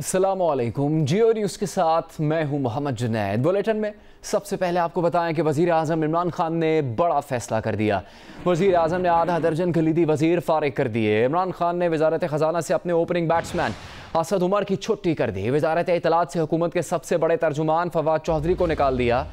अस्सलामुअलैकुम। जियो न्यूज़ के साथ मैं हूं मोहम्मद जुनैद। बुलेटिन में सबसे पहले आपको बताएं कि वज़ीर आज़म इमरान खान ने बड़ा फैसला कर दिया। वज़ीर आज़म ने आधा दर्जन कलीदी वज़ीर फारिग कर दिए। इमरान खान ने वज़ारत ख़जाना से अपने ओपनिंग बैट्समैन असद उमर की छुट्टी कर दी। वज़ारत इत्तलात से हुकूमत के सबसे बड़े तर्जुमान फवाद चौधरी को निकाल दिया।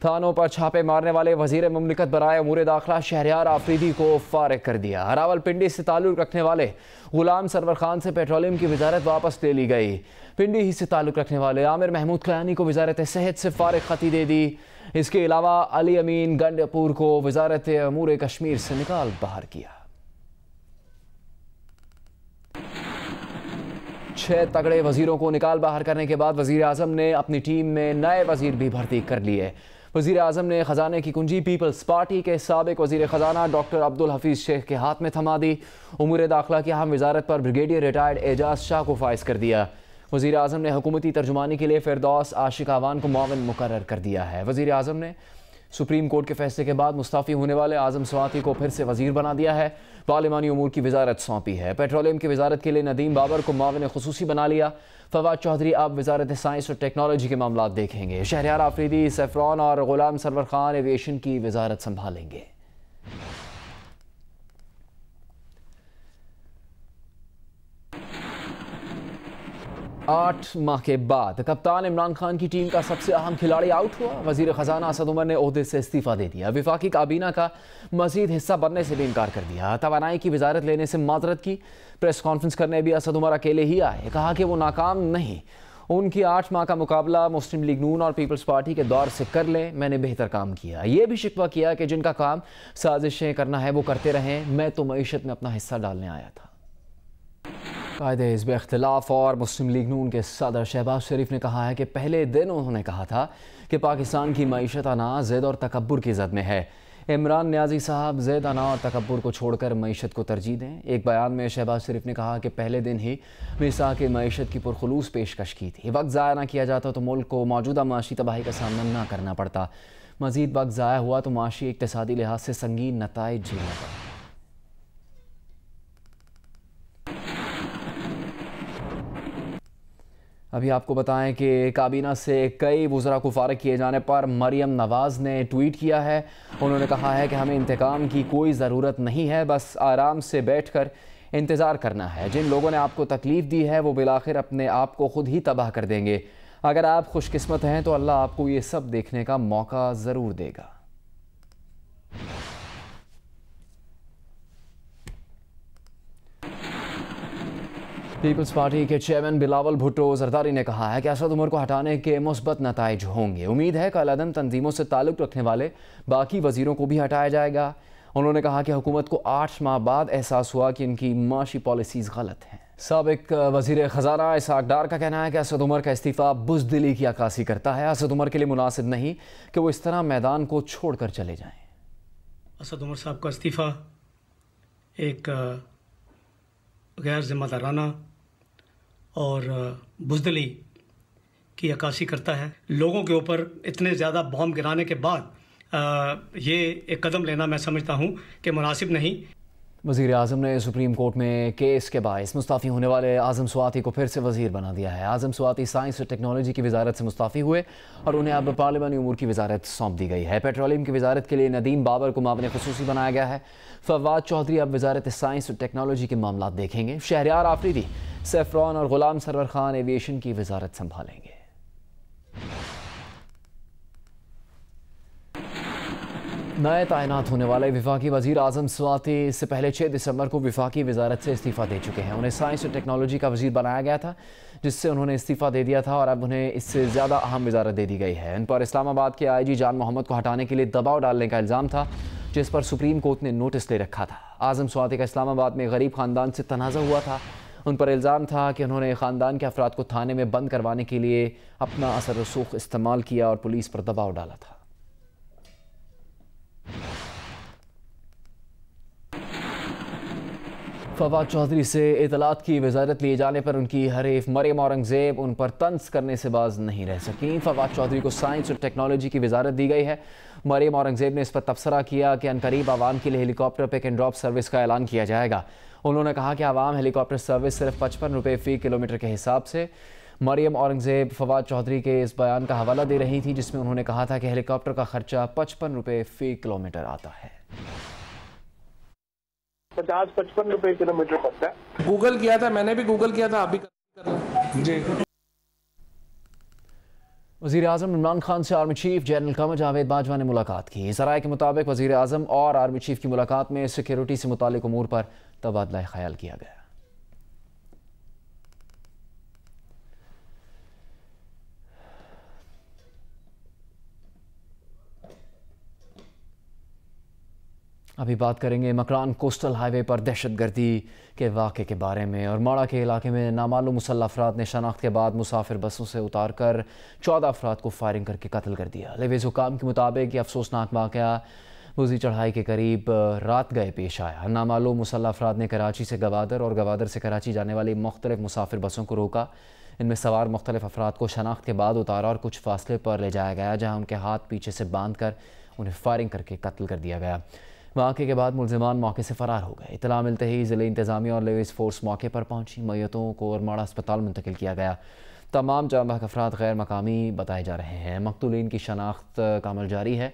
थानों पर छापे मारने वाले वज़ीर मुमलिकत बराए उमूर दाखिला शहरयार आफरीदी को फारिग कर दिया। रावलपिंडी से ताल्लुक़ रखने वाले गुलाम सरवर खान से पेट्रोलियम की वजारत वापस ले ली गई। पिंडी ही से ताल्लुक़ रखने वाले आमिर महमूद खयानी को वजारत सेहत से फारिग खती दे दी। इसके अलावा अली अमीन गंडपुर को वजारत अमूर कश्मीर से निकाल बाहर किया। 6 तगड़े वजीरों को निकाल बाहर करने के बाद वज़ीर आज़म ने अपनी टीम में नए वजीर भी भर्ती कर लिए। वज़ीर आज़म ने ख़जाने की कुंजी पीपल्स पार्टी के साबिक वज़ीर ख़जाना डॉक्टर अब्दुल हफीज़ शेख के हाथ में थमा दी। उमूर दाखिला की अहम वजारत पर ब्रिगेडियर रिटायर्ड एजाज शाह को फाइज कर दिया। वज़ीर आज़म ने हुकूमती तर्जुमानी के लिए फिरदौस आशिक आवान को मुआविन मुकर्रर कर दिया है। वज़ीर आज़म ने सुप्रीम कोर्ट के फैसले के बाद मुस्ताफ़ी होने वाले आज़म स्वाति को फिर से वज़ीर बना दिया है। पार्लिमानी उमूर की वजारत सौंपी है। पेट्रोलियम की वजारत के लिए नदीम बाबर को मुआविन खुसूसी बना लिया। फवाद चौधरी अब वजारत साइंस और टेक्नोलॉजी के मामला देखेंगे। शहरयार आफरीदी सैफरॉन और गुलाम सरवर खान एविएशन की वजारत संभालेंगे। 8 माह के बाद कप्तान इमरान खान की टीम का सबसे अहम खिलाड़ी आउट हुआ। वज़ीर ख़जाना असद उमर ने ओहदे से इस्तीफ़ा दे दिया। वफाकी काबीना का मज़ीद हिस्सा बनने से भी इनकार कर दिया। तवानाई की वजारत लेने से माजरत की। प्रेस कॉन्फ्रेंस करने भी असद उमर अकेले ही आए। कहा कि वो नाकाम नहीं, उनकी 8 माह का मुकाबला मुस्लिम लीग नून और पीपल्स पार्टी के दौर से कर ले। मैंने बेहतर काम किया। ये भी शिकवा किया कि जिनका काम साजिशें करना है वो करते रहें, मैं तो मईशत में अपना हिस्सा डालने आया था। कायदे हिज़्ब इख्तिलाफ और मुस्लिम लीग नून के सदर शहबाज शरीफ ने कहा है कि पहले दिन उन्होंने कहा था कि पाकिस्तान की मईशत अना ज़िद और तकब्बुर की ज़द में है। इमरान नियाज़ी साहब ज़िद अना और तकब्बुर को छोड़कर मईशत को तरजीह दें। एक बयान में शहबाज शरीफ ने कहा कि पहले दिन ही मिसाक मईशत की पुरखुलूस पेशकश की थी। वक्त ज़ाया ना किया जाता तो मुल्क को मौजूदा माशी तबाही का सामना ना करना पड़ता। मज़ीद वक्त ज़ाया हुआ तो माशी इक़्तिसादी लिहाज से संगीन नताइज झेलना पड़ा। अभी आपको बताएं कि काबीना से कई वज़रा को फारिग किए जाने पर मरियम नवाज़ ने ट्वीट किया है। उन्होंने कहा है कि हमें इंतकाम की कोई ज़रूरत नहीं है, बस आराम से बैठकर इंतज़ार करना है। जिन लोगों ने आपको तकलीफ़ दी है वो बिलाखिर अपने आप को ख़ुद ही तबाह कर देंगे। अगर आप खुशकिस्मत हैं तो अल्लाह आपको ये सब देखने का मौका ज़रूर देगा। पीपल्स पार्टी के चेयरमैन बिलावल भुट्टो जरदारी ने कहा है कि असद उमर को हटाने के मुस्बत नताइज होंगे। उम्मीद है कि अलअदन तंजीमों से ताल्लुक़ रखने वाले बाकी वज़ीरों को भी हटाया जाएगा। उन्होंने कहा कि हुकूमत को 8 माह बाद एहसास हुआ कि इनकी माशी पॉलिसीज़ गलत हैं। साबिक वज़ीर ख़जाना इसहाक डार का कहना है कि असद उमर का इस्तीफ़ा बुज़दिली की अक्कासी करता है। असद उमर के लिए मुनासिब नहीं कि वो इस तरह मैदान को छोड़ कर चले जाएँ। असद उमर साहब का इस्तीफ़ा एक गैर जिम्मेदाराना और बुज़दिली की अक्कासी करता है। लोगों के ऊपर इतने ज़्यादा बॉम्ब गिराने के बाद ये एक कदम लेना मैं समझता हूँ कि मुनासिब नहीं। वज़ीर आज़म ने सुप्रीम कोर्ट में केस के बायस मुस्ताफ़ी होने वाले आज़म स्वाति को फिर से वज़ीर बना दिया है। आज़म स्वाति साइंस और टेक्नोलॉजी की वजारत से मुस्ताफ़ी हुए और उन्हें अब पार्लिमानी उमूर की वजारत सौंप दी गई है। पेट्रोलियम की वजारत के लिए नदीम बाबर को मुआविन खुसूसी बनाया गया है। फवाद चौधरी अब वजारत साइंस और टेक्नोलॉजी के मामला देखेंगे। शहरयार आफरीदी सैफरॉन और गुलाम सरवर खान एविएशन की वजारत संभालेंगे। नए तैनात होने वाले वफाकी वज़ीर आज़म स्वाति इससे पहले 6 दिसंबर को वफाकी वजारत से इस्तीफ़ा दे चुके हैं। उन्हें साइंस और टेक्नोलॉजी का वज़ीर बनाया गया था, जिससे उन्होंने इस्तीफ़ा दे दिया था और अब उन्हें इससे ज़्यादा अहम वजारत दे दी गई है। इन पर इस्लामाबाद के IG जान मोहम्मद को हटाने के लिए दबाव डालने का इल्ज़ाम था, जिस पर सुप्रीम कोर्ट ने नोटिस ले रखा था। आज़म स्वाति का इस्लामाबाद में गरीब ख़ानदान से तनाज़ा हुआ था। उन पर इल्ज़ाम था कि उन्होंने ख़ानदान के अफराद को थाने में बंद करवाने के लिए अपना असर रसूख इस्तेमाल किया और पुलिस पर दबाव डाला था। फवाद चौधरी से इतलात की वजारत लिए जाने पर उनकी हरीफ मरियम औरंगज़ेब उन पर तंज करने से बाज नहीं रह सकीं। फवाद चौधरी को साइंस और टेक्नोलॉजी की वजारत दी गई है। मरियम औरंगज़ेब ने इस पर तबसरा किया कि अनकरीब आवाम के लिए helicopter pick and drop service का ऐलान किया जाएगा। उन्होंने कहा कि आवाम हेलीकॉप्टर सर्विस सिर्फ 55 रुपये फ़ी किलोमीटर के हिसाब से مریم اورنگزیب فواد چودھری کے اس بیان کا حوالہ دے رہی تھی جس میں انہوں نے کہا تھا کہ ہیلی کاپٹر کا خرچہ 55 روپے فی کلومیٹر آتا ہے۔ 50-55 روپے کلومیٹر پڑتا ہے۔ گوگل کیا تھا، میں نے بھی گوگل کیا تھا، آپ بھی کر لیں جی۔ وزیر اعظم عمران خان سے army chief general Qamar Javed Bajwa نے ملاقات کی۔ ذرائع کے مطابق وزیر اعظم اور آرمی چیف کی ملاقات میں سیکیورٹی سے متعلق امور پر تبادلہ خیال کیا گیا۔ ابھی بات کریں گے مکران کوسٹل ہائی وے پر دہشت گردی کے واقعے کے بارے میں۔ اور ماڑا کے علاقے میں نامعلوم مسلح افراد نے شناخت کے بعد مسافر بسوں سے اتار کر 14 افراد کو فائرنگ کر کے قتل کر دیا۔ لیویز حکام کے مطابق یہ افسوسناک واقعہ بوزی چڑھائی کے قریب رات گئے پیش آیا۔ نامعلوم مسلح افراد نے کراچی سے گوادر اور گوادر سے کراچی جانے والی مختلف مسافر بسوں کو روکا۔ ان میں سوار مختلف افراد کو شناخت کے بعد اتارا اور کچھ فاصلے پر لے جایا گیا جہاں ان کے ہاتھ پیچھے سے باندھ کر انہیں فائرنگ کر کے قتل کر دیا گیا۔ واقعے کے بعد ملزمان موقع سے فرار ہو گئے۔ اطلاع ملتے ہی ضلعی انتظامیہ اور لیویز فورس موقع پر پہنچی۔ میتوں کو ارماڑہ اسپتال منتقل کیا گیا۔ تمام جاں بحق افراد غیر مقامی بتائے جا رہے ہیں۔ مقتولین کی شناخت کا عمل جاری ہے۔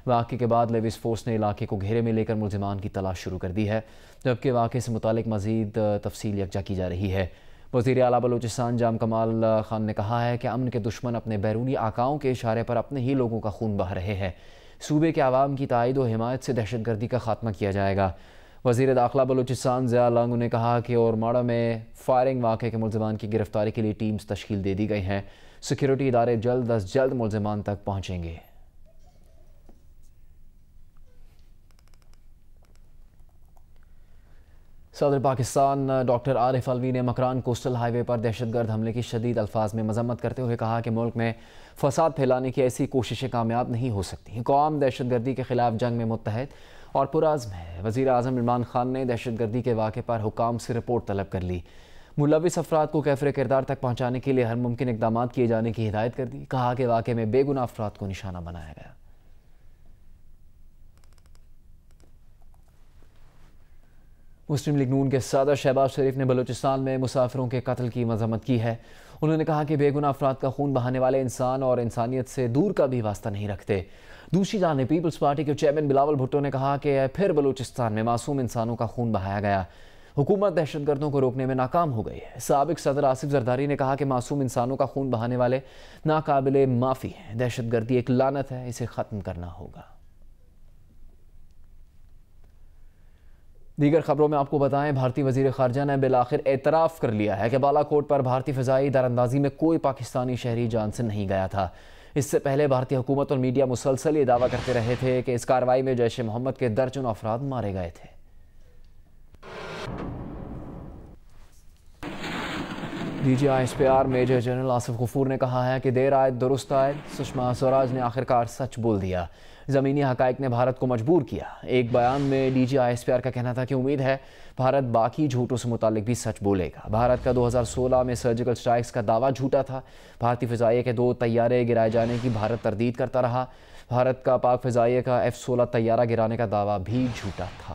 واقعے کے بعد لیویز فورس نے علاقے کو گھیرے میں لے کر ملزمان کی تلاش شروع کر دی ہے، جبکہ واقعے سے متعلق مزید تفصیل یکجا کی جا رہی ہے۔ وزیر اعلیٰ بلوچستان جام کمال خان نے کہا ہے کہ امن کے دشمن اپنے بیرونی آقاؤں کے اشارے پر اپنے ہی لوگوں کا خون بہا رہے ہیں۔ صوبے کے عوام کی تائید و حمایت سے دہشت گردی کا خاتمہ کیا جائے گا۔ وزیر داخلہ بلوچستان ضیاء لانگو نے کہا کہ اورماڑہ میں فائرنگ واقعے کے ملزمان کی گرفتاری کے لیے ٹیمز تشکیل دے دی گئی ہیں۔ سیکیورٹی ادارے جلد از جلد ملزمان تک پہنچیں گے۔ صدر پاکستان ڈاکٹر عارف علوی نے مکران کوسٹل ہائی وے پر دہشت گرد حملے کی شدید الفاظ میں مذمت کرتے ہوئے کہا کہ ملک میں فساد پھیلانے کی ایسی کوششیں کامیاب نہیں ہو سکتی۔ قوم دہشت گردی کے خلاف جنگ میں متحد اور پرعزم ہے۔ وزیر اعظم عمران خان نے دہشت گردی کے واقعے پر حکام سے رپورٹ طلب کر لی۔ ملوث افراد کو کیفر کردار تک پہنچانے کے لیے ہر ممکن اقدامات کیے جانے کی ہدایت کر دی۔ کہا کہ واقعے میں بے گناہ افراد کو نشانہ بنایا گیا۔ مسلم لیگ نون کے صدر شہباز شریف نے بلوچستان میں مسافروں کے قتل کی مذمت کی ہے۔ انہوں نے کہا کہ بے گناہ افراد کا خون بہانے والے انسان اور انسانیت سے دور کا بھی واسطہ نہیں رکھتے۔ دوسری جانب پیپلز پارٹی کے چیئرمین بلاول بھٹو نے کہا کہ پھر بلوچستان میں معصوم انسانوں کا خون بہایا گیا۔ حکومت دہشت گردوں کو روکنے میں ناکام ہو گئی ہے۔ سابق صدر آصف زرداری نے کہا کہ معصوم انسانوں کا خون بہانے والے ناقابل معافی ہیں۔ دہشت گردی ایک لعنت ہے، اسے ختم کرنا ہوگا۔ دیگر خبروں میں آپ کو بتائیں، بھارتی وزیر خارجہ نے بالآخر اعتراف کر لیا ہے کہ بالا کوٹ پر بھارتی فضائی دراندازی میں کوئی پاکستانی شہری جان سے نہیں گیا تھا۔ اس سے پہلے بھارتی حکومت اور میڈیا مسلسل یہ دعویٰ کرتے رہے تھے کہ اس کارروائی میں جیش محمد کے درجنوں افراد مارے گئے تھے۔ D G I S P R major general Asif Ghafoor نے کہا ہے کہ دیر آئے درست آئے، سشما سوراج نے آخرکار سچ بول دیا۔ زمینی حقائق نے بھارت کو مجبور کیا۔ ایک بیان میں D G I S P R کا کہنا تھا کہ امید ہے بھارت باقی جھوٹوں سے متعلق بھی سچ بولے گا۔ بھارت کا 2016 میں سرجیکل سٹرائکس کا دعویٰ جھوٹا تھا۔ بھارتی فضائیہ کے 2 طیارے گرائے جانے کی بھارت تردید کرتا رہا۔ بھارت کا پاک فضائیہ کا F-16 طیارہ گرانے کا دعویٰ بھی جھوٹا تھا۔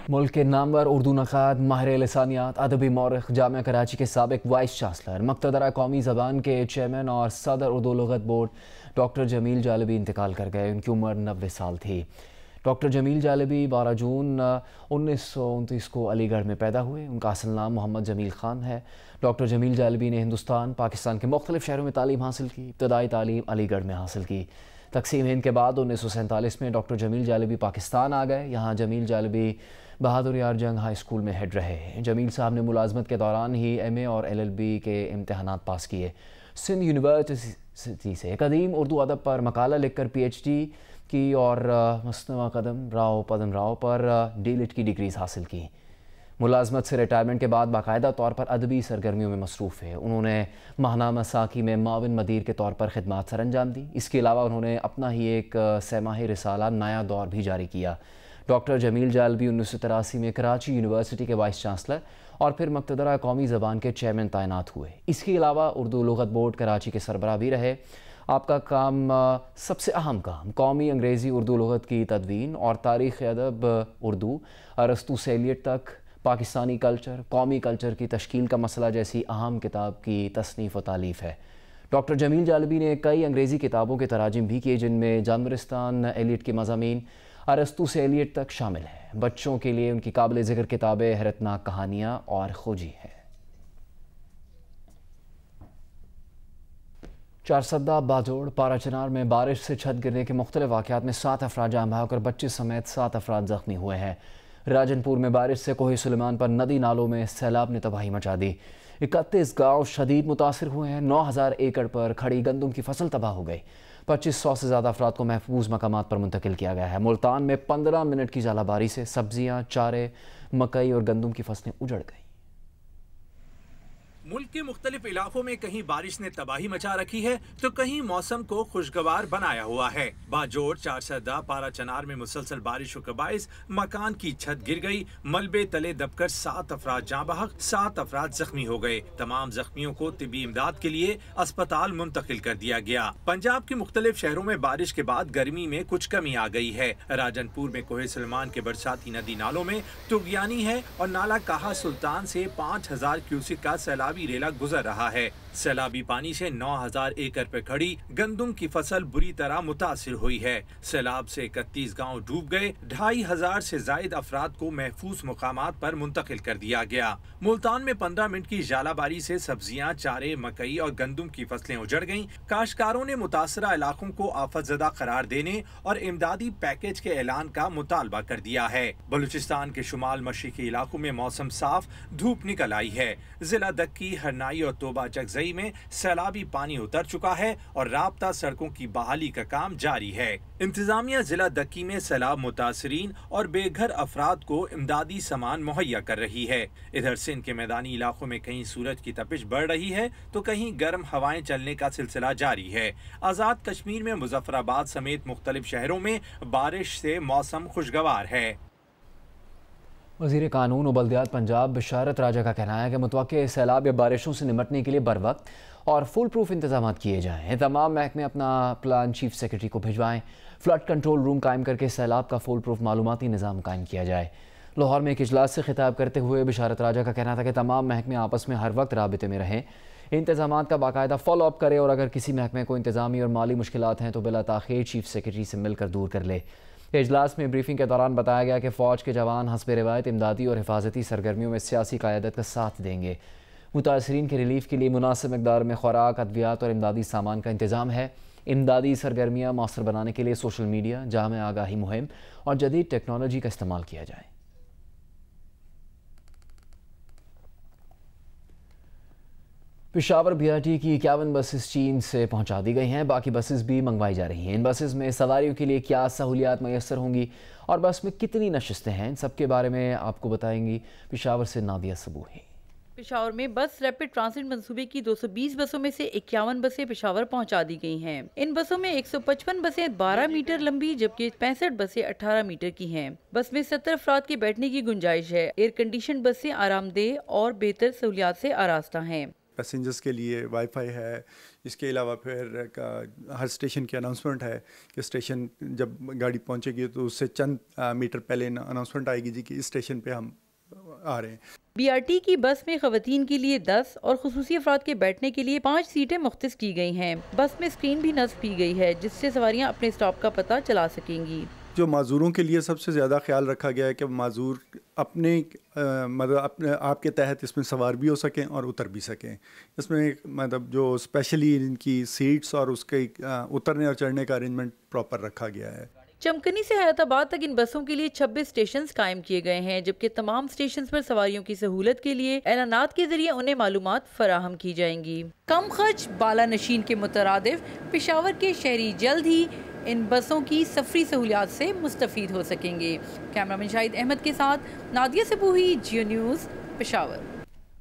ملک کے نامور اردو نقاد، ماہر لسانیات، ادبی مورخ، جامعہ کراچی کے سابق وائس چانسلر، مقتدرہ قومی زبان کے چیئرمین اور صدر اردو لغت بورڈ ڈاکٹر جمیل جالبی انتقال کر گئے۔ ان کی عمر 90 سال تھی۔ ڈاکٹر جمیل جالبی 12 جون 1929 کو علی گڑھ میں پیدا ہوئے۔ ان کا اصل نام محمد جمیل خان ہے۔ ڈاکٹر جمیل جالبی نے ہندوستان، پاکستان کے مختلف شہروں میں تعلیم حاصل کی۔ ابتدائی تعلیم علی گڑھ میں حاصل کی۔ تقسیم ہند کے بعد 1947 میں ڈاکٹر جمیل جالبی پاکستان آ گئے۔ یہاں جمیل جالبی بہادر یار جنگ ہائی اسکول میں ہیڈ رہے۔ جمیل صاحب نے ملازمت کے دوران ہی ایم اے اور LLB کے امتحانات پاس کیے۔ سندھ یونیورسٹی سے قدیم اردو ادب پر مقالہ لکھ کر PhD کی اور مثنوع پدم راؤ پر D.Litt کی ڈگریز حاصل کی۔ ملازمت سے ریٹائرمنٹ کے بعد باقاعدہ طور پر ادبی سرگرمیوں میں مصروف ہے۔ انہوں نے ماہنامہ ساکی میں معاون مدیر کے طور پر خدمات سر انجام دی۔ اس کے علاوہ انہوں نے اپنا ہی ایک 6 ماہی رسالہ نیا دور بھی جاری کیا۔ ڈاکٹر جمیل جالبی 1983 میں کراچی یونیورسٹی کے وائس چانسلر اور پھر مقتدرہ قومی زبان کے چیئرمین تعینات ہوئے۔ اس کے علاوہ اردو لغت بورڈ کراچی کے سربراہ بھی رہے۔ آپ کا کام سب سے اہم کام قومی انگریزی اردو لغت کی تدوین اور تاریخ ادب اردو ارسطو سے ایلیٹ تک پاکستانی کلچر قومی کلچر کی تشکیل کا مسئلہ جیسی اہم کتاب کی تصنیف و تالیف ہے۔ ڈاکٹر جمیل جالبی نے کئی انگریزی کتابوں کے تراجم بھی کیے جن میں جانورستان ایلیٹ کے مضامین ارسطو سے ایلیٹ تک شامل ہیں۔ بچوں کے لیے ان کی قابل ذکر کتابیں حیرتناک کہانیاں اور کھوجی ہیں۔ چارسدہ باجوڑ پارا چنار میں بارش سے چھت گرنے کے مختلف واقعات میں 7 افراد جاں بحق اور بچے سمیت 7 افراد زخمی ہوئے ہیں۔ راجن پور میں بارش سے کوہ سلیمان پر ندی نالوں میں سیلاب نے تباہی مچا دی۔ 31 گاؤں شدید متاثر ہوئے ہیں۔ 9000 ایکڑ پر کھڑی گندم کی فصل تباہ ہو گئی۔ 2500 سے زیادہ افراد کو محفوظ مقامات پر منتقل کیا گیا ہے۔ ملتان میں 15 منٹ کی ژالہ باری سے سبزیاں، چارے، مکئی اور گندم کی فصلیں اجڑ گئیں۔ ملک کے مختلف علاقوں میں کہیں بارش نے تباہی مچا رکھی ہے تو کہیں موسم کو خوشگوار بنایا ہوا ہے۔ باجوڑ چارسدہ پارا چنار میں مسلسل بارشوں کے باعث مکان کی چھت گر گئی، ملبے تلے دب کر 7 افراد جاں بحق، 7 افراد زخمی ہو گئے۔ تمام زخمیوں کو طبی امداد کے لیے اسپتال منتقل کر دیا گیا۔ پنجاب کے مختلف شہروں میں بارش کے بعد گرمی میں کچھ کمی آ گئی ہے۔ راجن پور میں کوہ سلیمان کے برساتی ندی نالوں میں طغیانی ہے اور نالا کہا سلطان سے 5000 کیوسک کا سیلابی ریلا گزر رہا ہے۔ سیلابی پانی سے 9000 ایکڑ پر کھڑی گندم کی فصل بری طرح متاثر ہوئی ہے۔ سیلاب سے 31 گاؤں ڈوب گئے۔ 2500 سے زائد افراد کو محفوظ مقامات پر منتقل کر دیا گیا۔ ملتان میں 15 منٹ کی ژالہ باری سے سبزیاں، چارے، مکئی اور گندم کی فصلیں اجڑ گئیں۔ کاشتکاروں نے متاثرہ علاقوں کو آفت زدہ قرار دینے اور امدادی پیکیج کے اعلان کا مطالبہ کر دیا ہے۔ بلوچستان کے شمال مشرقی علاقوں میں موسم صاف، دھوپ نکل آئی ہے۔ ضلع دکی، ہرنائی اور توبہ چکزئی میں سیلابی پانی اتر چکا ہے اور رابطہ سڑکوں کی بحالی کا کام جاری ہے۔ انتظامیہ ضلع دکی میں سیلاب متاثرین اور بے گھر افراد کو امدادی سامان مہیا کر رہی ہے۔ ادھر سندھ کے میدانی علاقوں میں کہیں سورج کی تپش بڑھ رہی ہے تو کہیں گرم ہوائیں چلنے کا سلسلہ جاری ہے۔ آزاد کشمیر میں مظفر آباد سمیت مختلف شہروں میں بارش سے موسم خوشگوار ہے۔ وزیر قانون و بلدیات پنجاب بشارت راجہ کا کہنا ہے کہ متوقع سیلاب یا بارشوں سے نمٹنے کے لیے بروقت اور فل پروف انتظامات کیے جائیں۔ تمام محکمے اپنا پلان چیف سیکرٹری کو بھجوائیں۔ فلڈ کنٹرول روم قائم کر کے سیلاب کا فل پروف معلوماتی نظام قائم کیا جائے۔ لاہور میں ایک اجلاس سے خطاب کرتے ہوئے بشارت راجہ کا کہنا تھا کہ تمام محکمے آپس میں ہر وقت رابطے میں رہیں، انتظامات کا باقاعدہ فالو اپ کرے اور اگر کسی محکمے کو انتظامی اور مالی مشکلات ہیں تو بلا تاخیر چیف سیکرٹری سے مل کر دور کر لے۔ اجلاس میں بریفنگ کے دوران بتایا گیا کہ فوج کے جوان حسب روایت امدادی اور حفاظتی سرگرمیوں میں سیاسی قیادت کا ساتھ دیں گے۔ متاثرین کے ریلیف کے لیے مناسب مقدار میں خوراک، ادویات اور امدادی سامان کا انتظام ہے۔ امدادی سرگرمیاں مؤثر بنانے کے لیے سوشل میڈیا، جامع آگاہی مہم اور جدید ٹیکنالوجی کا استعمال کیا جائے۔ پشاور بی آر ٹی کی 51 بسز چین سے پہنچا دی گئی ہیں، باقی بسز بھی منگوائی جا رہی ہیں۔ ان بسز میں سواریوں کے لیے کیا سہولیات میسر ہوں گی اور بس میں کتنی نشستیں ہیں، ان سب کے بارے میں آپ کو بتائیں گی پشاور سے نادیہ صبوحی۔ پشاور میں بس ریپڈ ٹرانزٹ منصوبے کی 220 بسوں میں سے 51 بسیں پشاور پہنچا دی گئی ہیں۔ ان بسوں میں 155 بسیں 12 میٹر لمبی جبکہ 65 بسیں 18 میٹر کی ہیں۔ بس میں 70 افراد کے بیٹھنے کی گنجائش ہے۔ ایئر کنڈیشن بسیں آرام دہ اور بہتر سہولیات سے آراستہ ہیں۔ پیسنجرز کے لیے وائی فائی ہے، اس کے علاوہ پھر ہر اسٹیشن کی اناؤنسمنٹ ہے کہ اسٹیشن جب گاڑی پہنچے گی تو اس سے چند میٹر پہلے اناؤنسمنٹ آئے گی جی کہ اس اسٹیشن پہ ہم آ رہے ہیں۔ بی آر ٹی کی بس میں خواتین کے لیے 10 اور خصوصی افراد کے بیٹھنے کے لیے 5 سیٹیں مختص کی گئی ہیں۔ بس میں اسکرین بھی نصب کی گئی ہے جس سے سواریاں اپنے اسٹاپ کا پتہ چلا سکیں گی۔ جو معذوروں کے لیے سب سے زیادہ خیال رکھا گیا ہے کہ معذور اپنے مطلب آپ کے تحت اس میں سوار بھی ہو سکیں اور اتر بھی سکیں۔ اس میں مطلب جو اسپیشلی ان کی سیٹس اور اس کے اترنے اور چڑھنے کا ارینجمنٹ پراپر رکھا گیا ہے۔ چمکنی سے حیات آباد تک ان بسوں کے لیے 26 اسٹیشنز قائم کیے گئے ہیں جبکہ تمام اسٹیشنز پر سواریوں کی سہولت کے لیے اعلانات کے ذریعے انہیں معلومات فراہم کی جائیں گی۔ کم خرچ بالا نشین کے مترادف پشاور کے شہری جلد ہی ان بسوں کی سفری سہولیات سے مستفید ہو سکیں گے۔ کیمرامین شاہد احمد کے ساتھ نادیہ صبوحی، جیو نیوز، پشاور۔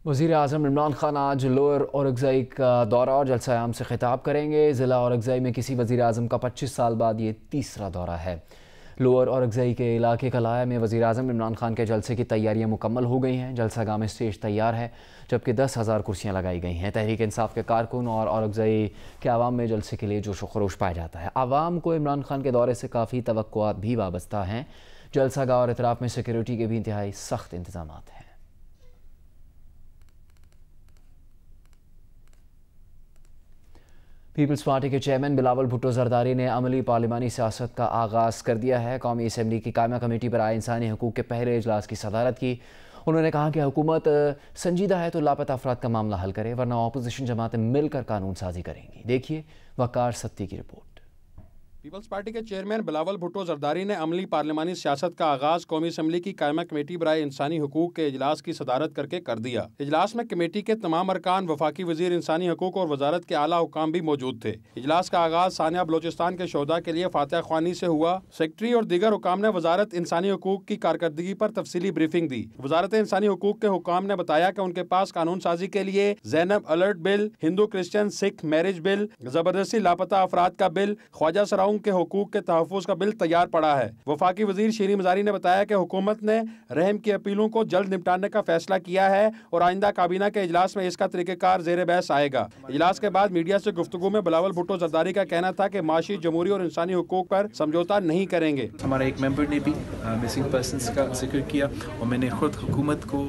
وزیر اعظم عمران خان آج لوئر اورکزئی کا دورہ اور جلسہ عام سے خطاب کریں گے۔ ضلع اورکزئی میں کسی وزیر اعظم کا 25 سال بعد یہ تیسرا دورہ ہے۔ लोअर औरंगज़ई के इलाके कलाया में वज़ीर-ए-आज़म इमरान खान के जलसे की तैयारियां मुकम्मल हो गई हैं। जलसागाह में स्टेज तैयार है, जबकि 10,000 कुर्सियां लगाई गई हैं। तहरीक इंसाफ के कारकुन और औरंगज़ई के आवाम में जलसे के लिए जोश व खरोश पाया जाता है। आवाम को इमरान खान के दौरे से काफ़ी तवक्कुआत भी वाबस्ता हैं। जलसागाह और इतराफ़ में सिक्योरिटी के भी इंतहाई सख्त इंतज़ामात हैं। पीपल्स पार्टी के चेयरमैन बिलावल भुट्टो जरदारी ने अमली पार्लिमानी सियासत का आगाज़ कर दिया है। कौमी असम्बली की कायमा कमेटी पर आए इंसानी हकूक़ के पहले इजलास की सदारत की। उन्होंने कहा कि हुकूमत संजीदा है तो लापता अफराद का मामला हल करे, वरना अपोजिशन जमातें मिलकर कानून साजी करेंगी। देखिए वकार सत्ती की रिपोर्ट। पीपल्स पार्टी के चेयरमैन बिलावल भुट्टो जरदारी ने अमली पार्लिमानी सियासत का आगाज कौमी असम्बली की कायमा कमेटी बराए इंसानी हकूक़ के इजलास की सदारत करके कर दिया। इजलास में कमेटी के तमाम अरकान, वफाकी वजीर इंसानी हकूक़ और वजारत के आला हुकाम भी मौजूद थे। इजलास का आगाज सानिया बलोचिस्तान के शोधा के लिए फातिहा ख्वानी से हुआ। सेक्रेटरी और दीगर हुकाम ने वजारत इंसानी हकूक़ की कारकर्दगी पर तफसीली ब्रीफिंग दी। वजारत इंसानी हकूक़ के हुकाम ने बताया कि उनके पास कानून साजी के लिए Zainab alert bill, Hindu Christian Sikh marriage bill, जबरदस्ती लापता अफराद का बिल, ख्वाजा सराउं के हकूक़ के तहफ़्फ़ुज़ का बिल तैयार पड़ा है। वफाकी वजीर शीरी मज़ारी ने बताया कि हुकूमत ने रहम की अपीलों को जल्द निपटाने का फैसला किया है और आइंदा काबीना के इजलास में इसका तरीक़ेकार ज़ेर बहस आएगा। इजलास के बाद मीडिया से गुफ्तगू में बिलावल भुट्टो जरदारी का कहना था कि माशी, जमहूरी और इंसानी हकूक़ पर समझौता नहीं करेंगे। हमारे एक मेंबर ने भी मिसिंग पर्सनस का जिक्र किया और मैंने खुद हुकूमत को,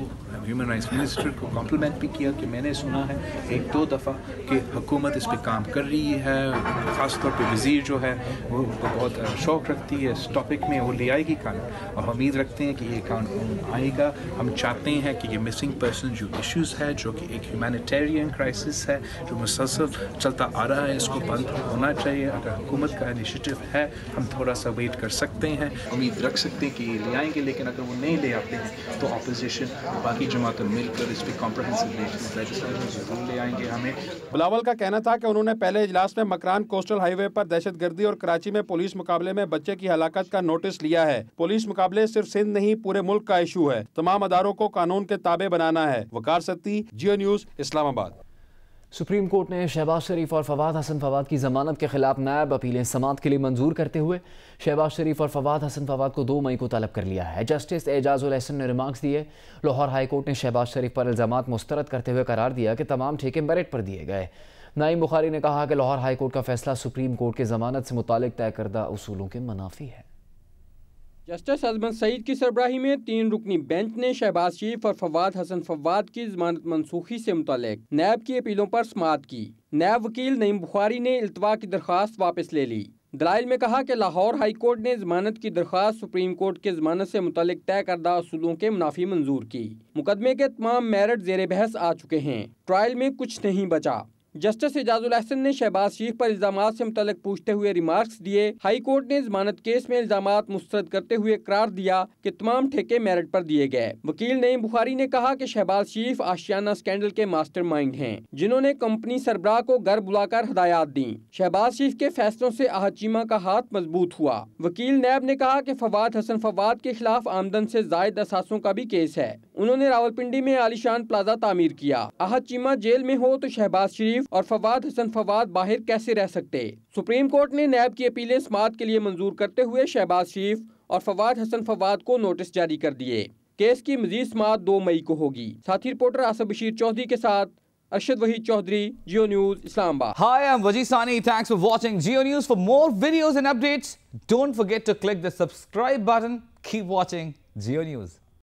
ह्यूमन राइट्स मिनिस्टर को कॉम्प्लीमेंट भी किया कि मैंने सुना है 1-2 दफ़ा कि हुकूमत इस पर काम कर रही है। ख़ास तौर पे वज़ीर जो है वो बहुत शौक़ रखती है इस टॉपिक में, वो ले आएगी कानून और हम उम्मीद रखते हैं कि ये कानून आएगा। हम चाहते हैं कि ये मिसिंग पर्सन जो इश्यूज़ है, जो कि एक ह्यूमैनिटेरियन क्राइसिस है जो मुसलसल चलता आ रहा है, इसको बंद होना चाहिए। अगर हुकूमत का इनिशिएटिव है हम थोड़ा सा वेट कर सकते हैं, उम्मीद रख सकते हैं कि ये ले आएंगे, लेकिन अगर वो नहीं ले आते हैं तो अपोजिशन बाकी जमातें मिलकर इस पर कॉम्प्रिहेंसिव लेजिस्लेशन ज़रूर ले आएंगे। हमें बिलावल का कहना था कि उन्होंने पहले इजलास में मकरान कोस्टल हाईवे पर दहशतगर्दी और कराची में पुलिस मुकाबले में बच्चे की हलाकत का नोटिस लिया है। पुलिस मुकाबले सिर्फ सिंध नहीं पूरे मुल्क का इशू है। तमाम अदारों को कानून के ताबे बनाना है। वकार सत्ती, जियो न्यूज़, इस्लामाबाद। सुप्रीम कोर्ट ने शहबाज शरीफ और फवाद हसन फवाद की ज़मानत के खिलाफ नायब अपीलें समाअत के लिए मंजूर करते हुए शहबाज शरीफ और फवाद हसन फवाद को 2 मई को तलब कर लिया है। जस्टिस एजाजुल एहसन ने रिमार्क्स दिए। लाहौर हाई कोर्ट ने शहबाज शरीफ पर इल्ज़ामात मुस्तरद करते हुए करार दिया कि तमाम ठेके मेरिट पर दिए गए। नाईम बुखारी ने कहा कि लाहौर हाई कोर्ट का फैसला सुप्रीम कोर्ट की ज़मानत से मुतालिक तय करदा उसूलों के मुनाफी है। जस्टिस अजमत सईद की सरबराही में 3 रुकनी बेंच ने शहबाज शरीफ और फवाद हसन फवाद की जमानत मनसूखी से मुतालिक नैब की अपीलों पर समाअत की। नैब वकील नईम बुखारी ने इल्तवा की दरख्वास्त वापस ले ली। दलाइल में कहा कि लाहौर हाई कोर्ट ने जमानत की दरख्वास्त सुप्रीम कोर्ट के जमानत से मुतालिक तय करदा असूलों के मुनाफी मंजूर की। मुकदमे के तमाम मेरिट ज़ेर बहस आ चुके हैं। ट्रायल में कुछ नहीं बचा। जस्टिस एजाजुल एहसन ने शहबाज शरीफ पर इल्जामात से मुतल्लिक पूछते हुए रिमार्क्स दिए। हाई कोर्ट ने जमानत केस में इल्जामात मुस्तरद करते हुए करार दिया कि तमाम ठेके मेरिट पर दिए गए। वकील नईम बुखारी ने कहा कि शहबाज शरीफ आशियाना स्कैंडल के मास्टरमाइंड हैं, जिन्होंने कंपनी सरबराह को घर बुलाकर हदायत दी। शहबाज शरीफ के फैसलों से आहत चीमा का हाथ मजबूत हुआ। वकील नैब ने कहा कि फवाद हसन फवाद के खिलाफ आमदन से जायद असासों का भी केस है। उन्होंने रावलपिंडी में आलीशान प्लाजा तामीर किया। आहत चीमा जेल में हो तो शहबाज शरीफ और फवाद हसन फवाद बाहर कैसे रह सकते। सुप्रीम कोर्ट ने नैब की अपीलें समाअत के लिए मंजूर करते हुए शहबाज शरीफ और फवाद हसन फवाद को नोटिस जारी कर दिए। केस की मजीद समाअत 2 मई को होगी। साथी रिपोर्टर आसिफ बशीर चौधरी के साथ Arshad Waheed Chaudhary, Geo news, Islamabad. Hi, I'm Wajid Sani. Thanks for watching Geo News. For more videos and updates, don't forget to click the subscribe button. Keep watching Geo News.